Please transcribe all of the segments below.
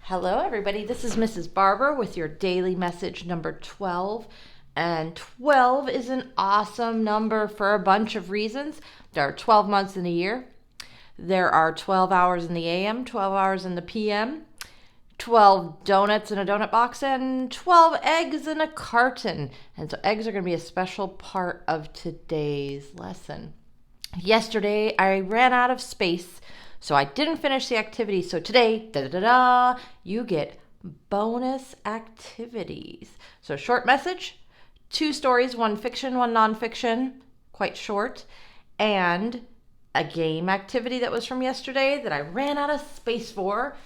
Hello, everybody. This is Mrs. Barber with your daily message number 12. And 12 is an awesome number for a bunch of reasons. There are 12 months in a year. There are 12 hours in the AM, 12 hours in the PM, 12 donuts in a donut box, and 12 eggs in a carton. And so eggs are going to be a special part of today's lesson. Yesterday, I ran out of space, so I didn't finish the activity. So today, you get bonus activities. So short message, 2 stories, 1 fiction, 1 nonfiction, quite short, and a game activity that was from yesterday that I ran out of space for,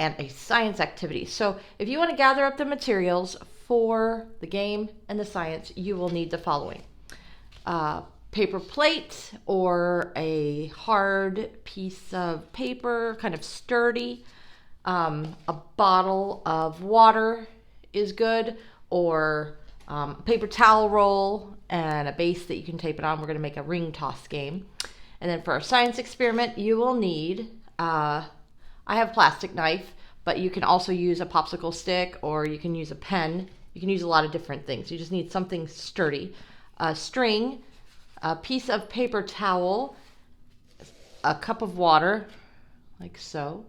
and a science activity. So if you want to gather up the materials for the game and the science, you will need the following. Paper plate or a hard piece of paper, kind of sturdy. A bottle of water is good, or a paper towel roll and a base that you can tape it on. We're going to make a ring toss game. And then for our science experiment, you will need, I have a plastic knife, but you can also use a popsicle stick, or you can use a pen. You can use a lot of different things. You just need something sturdy. A string, a piece of paper towel, a cup of water, like so,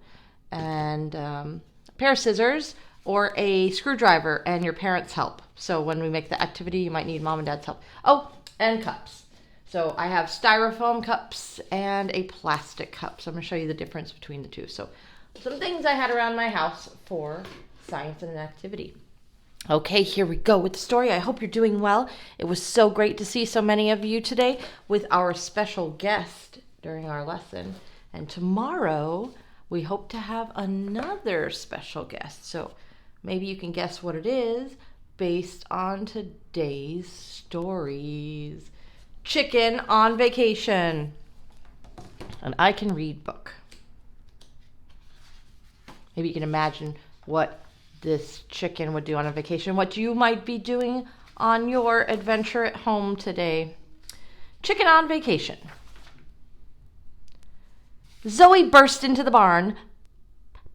and a pair of scissors or a screwdriver and your parents' help. So when we make the activity, you might need mom and dad's help. Oh, and cups. So I have styrofoam cups and a plastic cup. So I'm going to show you the difference between the two. So some things I had around my house for science and an activity. Okay, here we go with the story. I hope you're doing well. It was so great to see so many of you today with our special guest during our lesson. And tomorrow, we hope to have another special guest. So maybe you can guess what it is based on today's stories. Chicken on vacation. And I can read book. Maybe you can imagine what this chicken would do on a vacation, what you might be doing on your adventure at home today. Chicken on vacation. Zoe burst into the barn.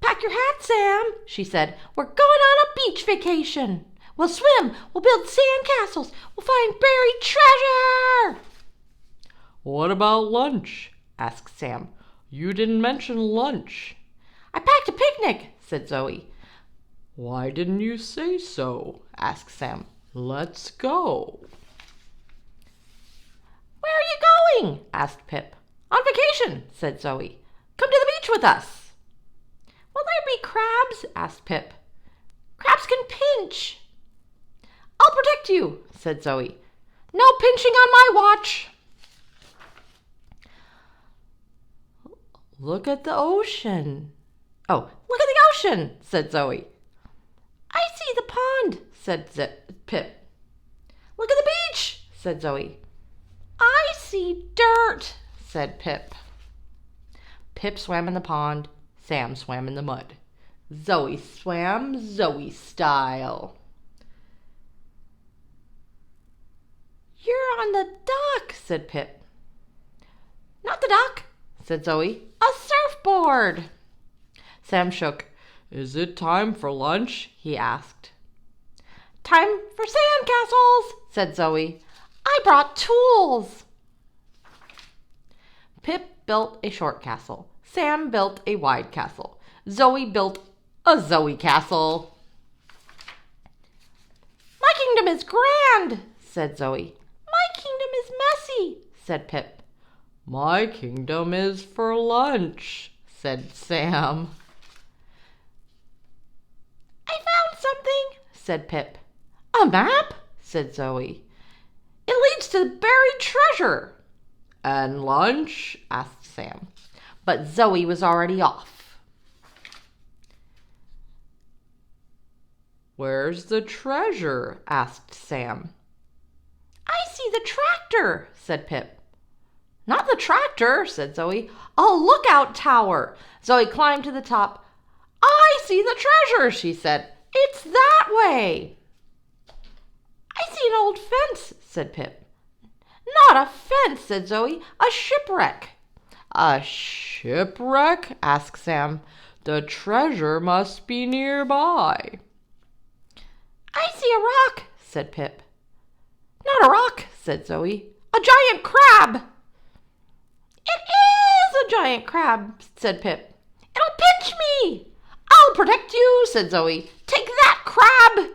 "Pack your hat, Sam," she said. "We're going on a beach vacation. We'll swim, we'll build sand castles, we'll find buried treasure." "What about lunch?" asked Sam. "You didn't mention lunch." "I packed a picnic," said Zoe. "Why didn't you say so?" asked Sam. "Let's go." "Where are you going?" asked Pip. "On vacation," said Zoe. "Come to the beach with us." "Will there be crabs?" asked Pip. "Crabs can pinch." "I'll protect you," said Zoe. "No pinching on my watch." "Look at the ocean." "Oh, look at the ocean," said Zoe. "I see the pond," said Pip. "Look at the beach," said Zoe. "I see dirt," said Pip. Pip swam in the pond. Sam swam in the mud. Zoe swam Zoe style. "You're on the dock," said Pip. "Not the dock," said Zoe. "A surfboard." Sam shook. "Is it time for lunch?" he asked. "Time for sandcastles," said Zoe. "I brought tools." Pip built a short castle. Sam built a wide castle. Zoe built a Zoe castle. "My kingdom is grand," said Zoe. "My kingdom is messy," said Pip. "My kingdom is for lunch," said Sam. "I found something," said Pip. "A map?" said Zoe. "It leads to buried treasure." "And lunch?" asked Sam. But Zoe was already off. "Where's the treasure?" asked Sam. "I see the tractor," said Pip. "Not the tractor," said Zoe. "A lookout tower." Zoe climbed to the top. "I see the treasure," she said. "It's that way." "I see an old fence," said Pip. "Not a fence," said Zoe. "A shipwreck." A shipwreck? Asked Sam. The treasure must be nearby. I see a rock, said Pip. Not a rock, said Zoe. A giant crab. It is a giant crab, said Pip. It'll pinch me. I'll protect you, said Zoe. Take that, crab.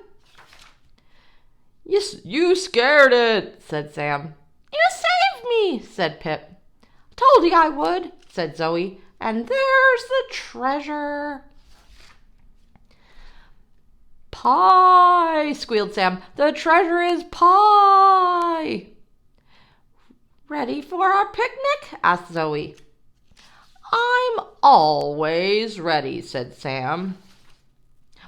You scared it, said Sam. You saved me, said Pip. Told you I would, said Zoe. And there's the treasure. Pie, squealed Sam. The treasure is pie. Ready for our picnic? Asked Zoe. I'm always ready, said Sam.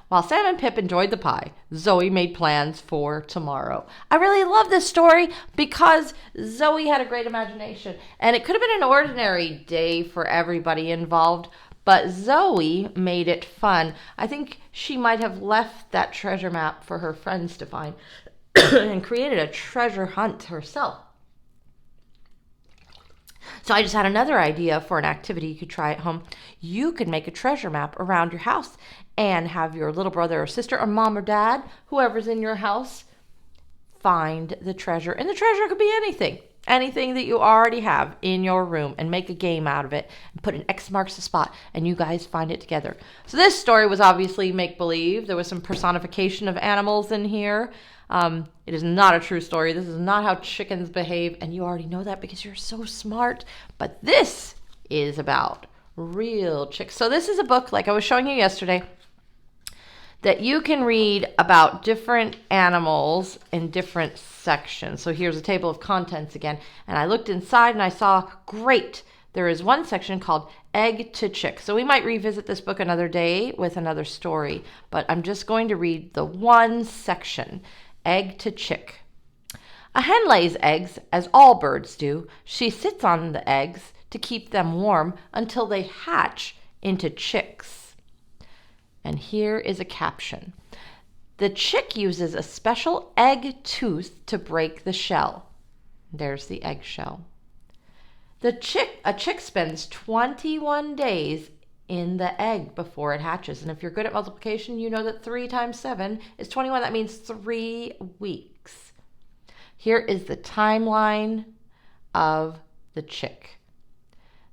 While Sam and Pip enjoyed the pie, Zoe made plans for tomorrow. I really love this story because Zoe had a great imagination, and it could have been an ordinary day for everybody involved, but Zoe made it fun. I think she might have left that treasure map for her friends to find and created a treasure hunt herself. So I just had another idea for an activity you could try at home. You could make a treasure map around your house and have your little brother or sister or mom or dad, whoever's in your house, find the treasure. And the treasure could be anything that you already have in your room, and make a game out of it and put an X marks the spot and you guys find it together. So this story was obviously make-believe. There was some personification of animals in here. It is not a true story. This is not how chickens behave, and you already know that because you're so smart. But this is about real chicks. So this is a book, like I was showing you yesterday, that you can read about different animals in different sections. So here's a table of contents again, and I looked inside and I saw, great, there is one section called Egg to Chick. So we might revisit this book another day with another story, but I'm just going to read the one section, Egg to Chick. A hen lays eggs, as all birds do. She sits on the eggs to keep them warm until they hatch into chicks. And here is a caption. The chick uses a special egg tooth to break the shell. There's the eggshell. A chick spends 21 days in the egg before it hatches. And if you're good at multiplication, you know that 3 times 7 is 21. That means 3 weeks. Here is the timeline of the chick.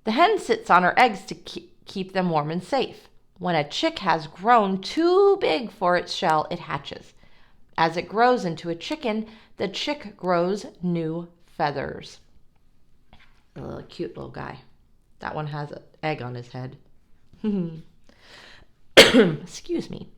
The hen sits on her eggs to keep them warm and safe. When a chick has grown too big for its shell, it hatches. As it grows into a chicken, the chick grows new feathers. A little cute little guy. That one has an egg on his head. Excuse me.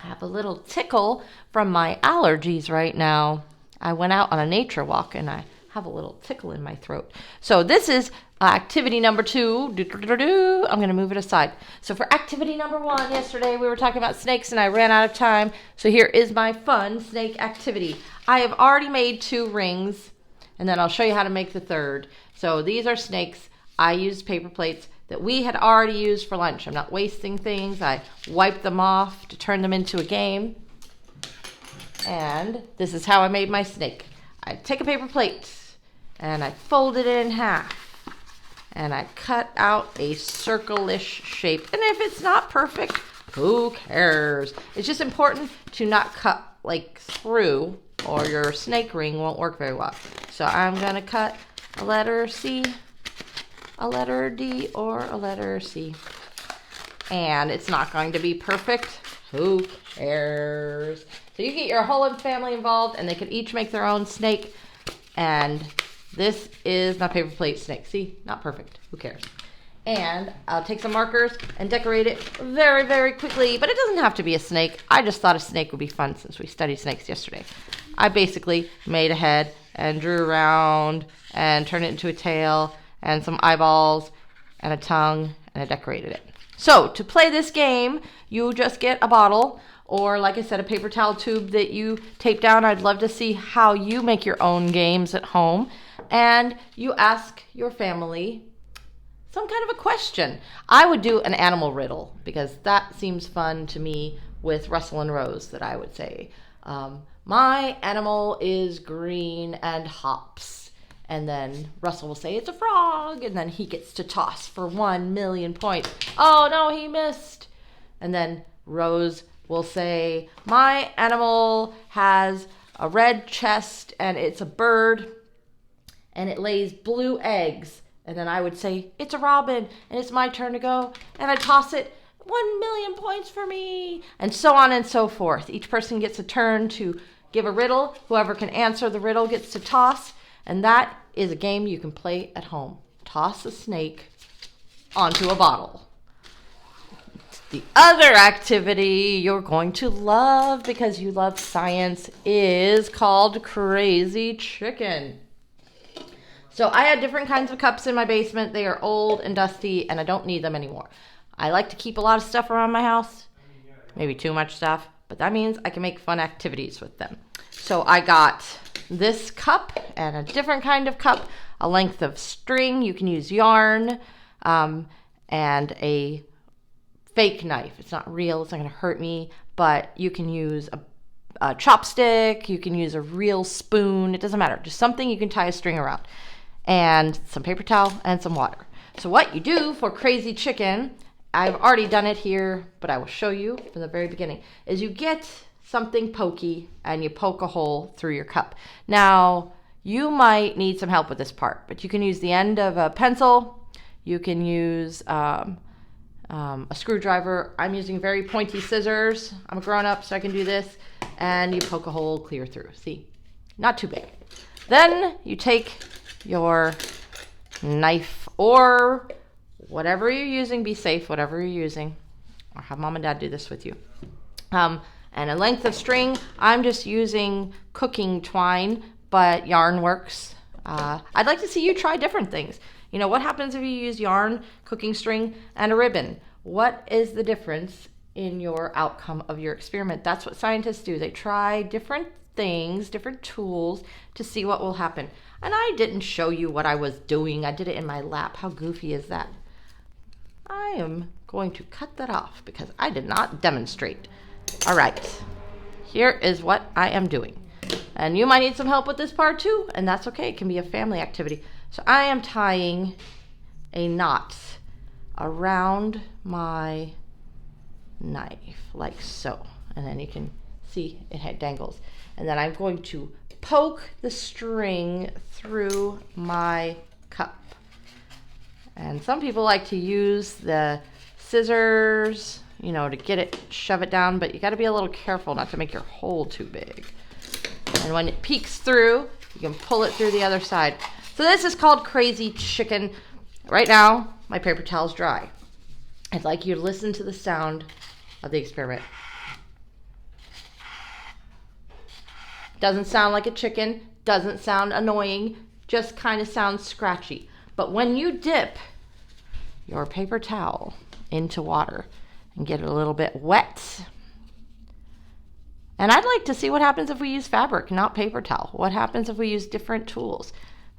I have a little tickle from my allergies right now. I went out on a nature walk and I have a little tickle in my throat. So this is activity number 2. I'm going to move it aside. So for activity number 1, yesterday we were talking about snakes and I ran out of time. So here is my fun snake activity. I have already made 2 rings and then I'll show you how to make the third. So these are snakes. I used paper plates that we had already used for lunch. I'm not wasting things. I wiped them off to turn them into a game. And this is how I made my snake. I take a paper plate and I fold it in half. And I cut out a circle-ish shape. And if it's not perfect, who cares? It's just important to not cut like through or your snake ring won't work very well. So I'm going to cut a letter C, a letter D, or a letter C. And it's not going to be perfect. Who cares? So you get your whole family involved and they can each make their own snake. And this is my paper plate snake. See? Not perfect. Who cares? And I'll take some markers and decorate it very, very quickly. But it doesn't have to be a snake. I just thought a snake would be fun since we studied snakes yesterday. I basically made a head and drew around and turned it into a tail and some eyeballs and a tongue, and I decorated it. So to play this game, you just get a bottle or, like I said, a paper towel tube that you tape down. I'd love to see how you make your own games at home. And you ask your family some kind of a question. I would do an animal riddle because that seems fun to me with Russell and Rose, that I would say. My animal is green and hops. And then Russell will say, it's a frog. And then he gets to toss for 1,000,000 points. Oh, no, he missed. And then Rose will say, my animal has a red chest and it's a bird and it lays blue eggs. And then I would say, it's a robin and it's my turn to go. And I toss it, 1,000,000 points for me. And so on and so forth. Each person gets a turn to give a riddle. Whoever can answer the riddle gets to toss. And that is a game you can play at home. Toss a snake onto a bottle. The other activity you're going to love because you love science is called Crazy Chicken. So I had different kinds of cups in my basement. They are old and dusty and I don't need them anymore. I like to keep a lot of stuff around my house, maybe too much stuff, but that means I can make fun activities with them. So I got this cup and a different kind of cup, a length of string. You can use yarn and a fake knife. It's not real. It's not going to hurt me, but you can use a chopstick. You can use a real spoon. It doesn't matter. Just something you can tie a string around and some paper towel and some water. So what you do for Crazy Chicken, I've already done it here, but I will show you from the very beginning, is you get something pokey and you poke a hole through your cup. Now, you might need some help with this part, but you can use the end of a pencil. You can use a screwdriver. I'm using very pointy scissors. I'm a grown-up, so I can do this. And you poke a hole clear through. See? Not too big. Then you take your knife or whatever you're using. Be safe, whatever you're using. Or have mom and dad do this with you. And a length of string, I'm just using cooking twine, but yarn works. I'd like to see you try different things. You know, what happens if you use yarn, cooking string, and a ribbon? What is the difference in your outcome of your experiment? That's what scientists do. They try different things, different tools to see what will happen. And I didn't show you what I was doing. I did it in my lap. How goofy is that? I am going to cut that off because I did not demonstrate. All right, here is what I am doing. And you might need some help with this part too, and that's okay. It can be a family activity. So I am tying a knot around my knife, like so. And then you can see it dangles. And then I'm going to poke the string through my cup. And some people like to use the scissors, you know, to get it, shove it down, but you got to be a little careful not to make your hole too big. And when it peeks through, you can pull it through the other side. So this is called Crazy Chicken. Right now, my paper towel's dry. I'd like you to listen to the sound of the experiment. Doesn't sound like a chicken, doesn't sound annoying, just kind of sounds scratchy. But when you dip your paper towel into water and get it a little bit wet, and I'd like to see what happens if we use fabric, not paper towel. What happens if we use different tools?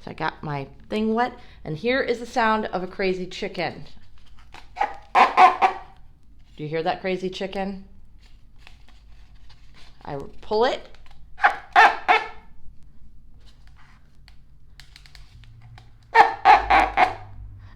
So I got my thing wet, and here is the sound of a crazy chicken. Do you hear that crazy chicken? I pull it.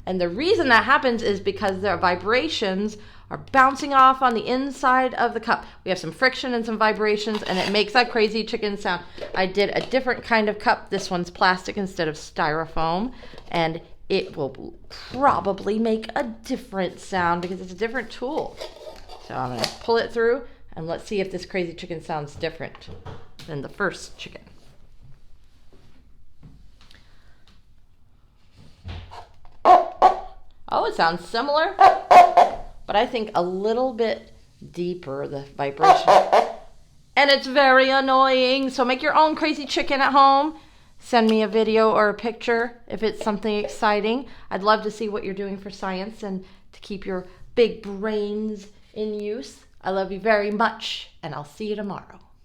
And the reason that happens is because their vibrations are bouncing off on the inside of the cup. We have some friction and some vibrations, and it makes that crazy chicken sound. I did a different kind of cup. This one's plastic instead of styrofoam, and it will probably make a different sound because it's a different tool. So I'm going to pull it through, and let's see if this crazy chicken sounds different than the first chicken. Oh, it sounds similar, but I think a little bit deeper, the vibration. And it's very annoying. So make your own crazy chicken at home. Send me a video or a picture if it's something exciting. I'd love to see what you're doing for science and to keep your big brains in use. I love you very much, and I'll see you tomorrow.